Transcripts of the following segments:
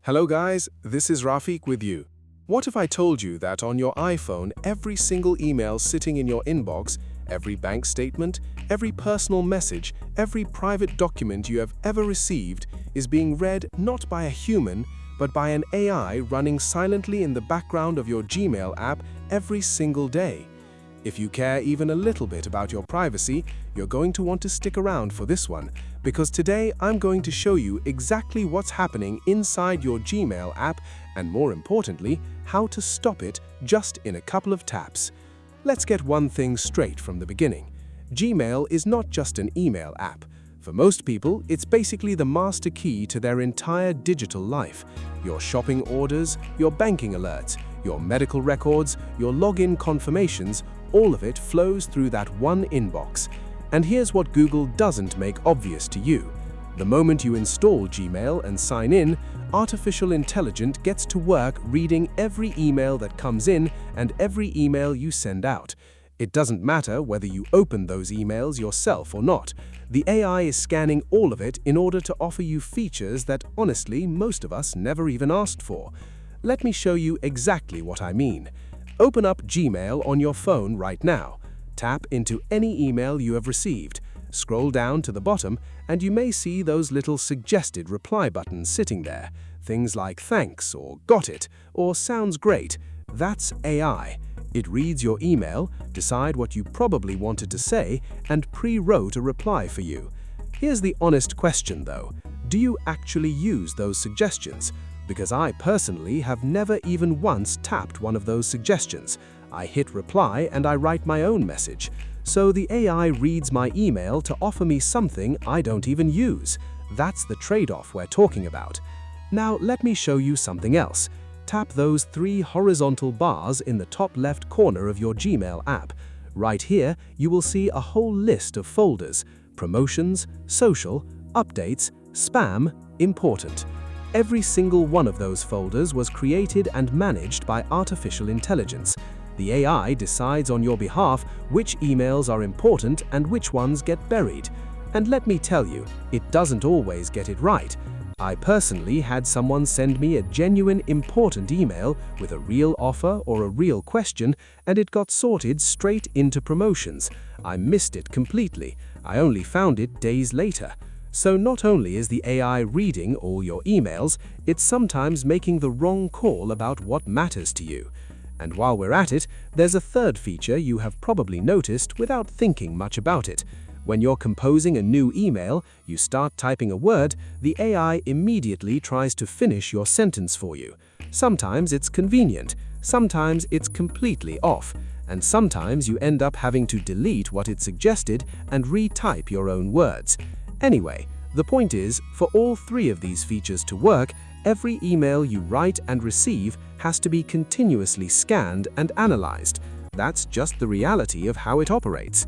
Hello guys, this is Rafiq with you. What if I told you that on your iPhone, every single email sitting in your inbox, every bank statement, every personal message, every private document you have ever received is being read not by a human, but by an AI running silently in the background of your Gmail app every single day? If you care even a little bit about your privacy, you're going to want to stick around for this one, because today I'm going to show you exactly what's happening inside your Gmail app and, more importantly, how to stop it just in a couple of taps. Let's get one thing straight from the beginning. Gmail is not just an email app. For most people, it's basically the master key to their entire digital life. Your shopping orders, your banking alerts, your medical records, your login confirmations, all of it flows through that one inbox. And here's what Google doesn't make obvious to you. The moment you install Gmail and sign in, artificial intelligence gets to work reading every email that comes in and every email you send out. It doesn't matter whether you open those emails yourself or not. The AI is scanning all of it in order to offer you features that, honestly, most of us never even asked for. Let me show you exactly what I mean. Open up Gmail on your phone right now. Tap into any email you have received. Scroll down to the bottom, and you may see those little suggested reply buttons sitting there. Things like thanks, or got it, or sounds great. That's AI. It reads your email, decide what you probably wanted to say, and pre-wrote a reply for you. Here's the honest question though. Do you actually use those suggestions? Because I personally have never even once tapped one of those suggestions. I hit reply and I write my own message. So the AI reads my email to offer me something I don't even use. That's the trade-off we're talking about. Now let me show you something else. Tap those 3 horizontal bars in the top left corner of your Gmail app. Right here, you will see a whole list of folders: promotions, social, updates, spam, important. Every single one of those folders was created and managed by artificial intelligence. The AI decides on your behalf which emails are important and which ones get buried. And let me tell you, it doesn't always get it right. I personally had someone send me a genuine important email with a real offer or a real question, and it got sorted straight into promotions. I missed it completely. I only found it days later. So not only is the AI reading all your emails, it's sometimes making the wrong call about what matters to you. And while we're at it, there's a third feature you have probably noticed without thinking much about it. When you're composing a new email, you start typing a word, the AI immediately tries to finish your sentence for you. Sometimes it's convenient, sometimes it's completely off, and sometimes you end up having to delete what it suggested and retype your own words. Anyway, the point is, for all 3 of these features to work, every email you write and receive has to be continuously scanned and analyzed. That's just the reality of how it operates.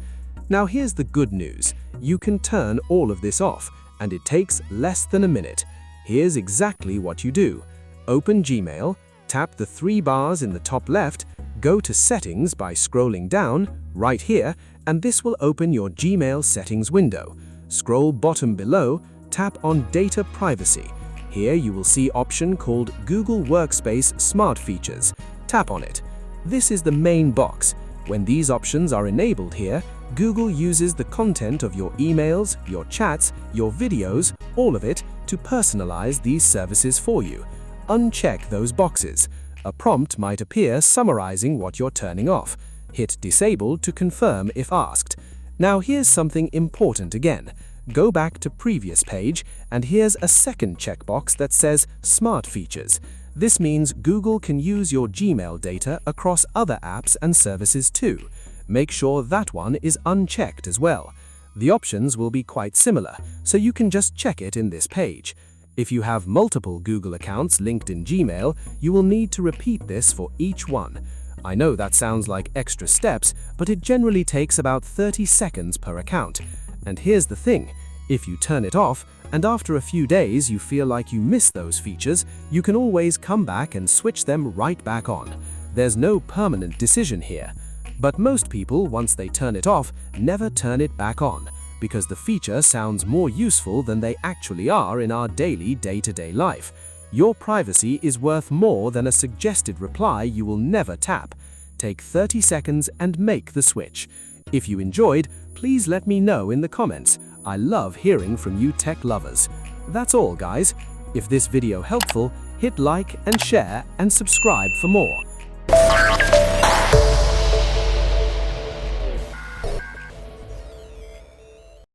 Now here's the good news. You can turn all of this off, and it takes less than a minute. Here's exactly what you do. Open Gmail, tap the 3 bars in the top left, go to Settings by scrolling down, right here, and this will open your Gmail settings window. Scroll bottom below, tap on Data Privacy. Here you will see option called Google Workspace Smart Features. Tap on it. This is the main box. When these options are enabled here, Google uses the content of your emails, your chats, your videos, all of it, to personalize these services for you. Uncheck those boxes. A prompt might appear summarizing what you're turning off. Hit Disable to confirm if asked. Now here's something important again. Go back to previous page, and here's a second checkbox that says Smart Features. This means Google can use your Gmail data across other apps and services too. Make sure that one is unchecked as well. The options will be quite similar, so you can just check it in this page. If you have multiple Google accounts linked in Gmail, you will need to repeat this for each one. I know that sounds like extra steps, but it generally takes about 30 seconds per account. And here's the thing, if you turn it off, and after a few days you feel like you miss those features, you can always come back and switch them right back on. There's no permanent decision here. But most people, once they turn it off, never turn it back on, because the feature sounds more useful than they actually are in our daily day-to-day life. Your privacy is worth more than a suggested reply you will never tap. Take 30 seconds and make the switch. If you enjoyed, please let me know in the comments. I love hearing from you tech lovers. That's all, guys. If this video helpful, hit like and share and subscribe for more.